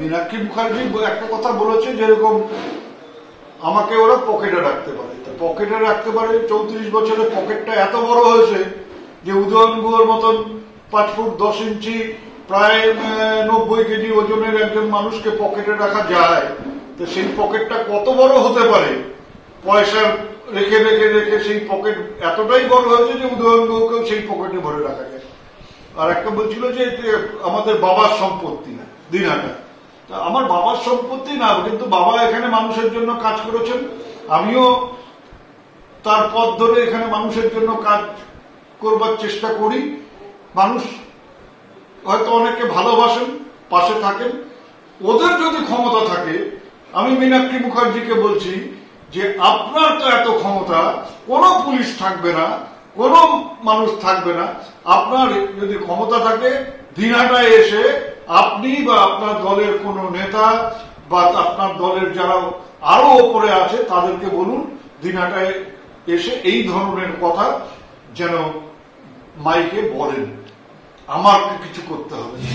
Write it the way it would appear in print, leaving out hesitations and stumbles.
মীনাক্ষী মুখার্জি একটা কথা বলেছে, যেরকম আমাকে ওরা পকেটে রাখতে পারে, পকেটে রাখতে পারে। 34 বছরে পকেটটা এত বড় হয়েছে যে উদয়ন গুহর মতন 5 ফুট 10 ইঞ্চি প্রায় 90 কেজি ওজনের একজন মানুষকে পকেটে রাখা যায়, তো সেই পকেটটা কত বড় হতে পারে। পয়সা রেখে রেখে রেখে সেই পকেট এতটাই বড় হয়েছে যে উদয়ন গুহকেও সেই পকেটে ভরে রাখা যায়। আর একটা বলছিল যে আমাদের বাবার সম্পত্তি না দিনহাটা, আমার বাবার সম্পত্তি না, কিন্তু বাবা এখানে মানুষের জন্য কাজ করেছেন, আমিও তার পথ ধরে এখানে মানুষের জন্য কাজ করবার চেষ্টা করি। মানুষ হয়তো অনেকে ভালোবাসেন, পাশে থাকেন। ওদের যদি ক্ষমতা থাকে, আমি মীনাক্ষী মুখার্জিকে বলছি যে আপনার তো এত ক্ষমতা, কোনো পুলিশ থাকবে না, কোনো মানুষ থাকবে না। আপনার যদি ক্ষমতা থাকে, দিনহাটায় এসে আপনি বা আপনার দলের কোনো নেতা বা আপনার দলের যারা আরো ওপরে আছে তাদেরকে বলুন দিনহাটায় এসে এই ধরনের কথা যেন মাইকে বলেন। আমার কিছু করতে হবে না।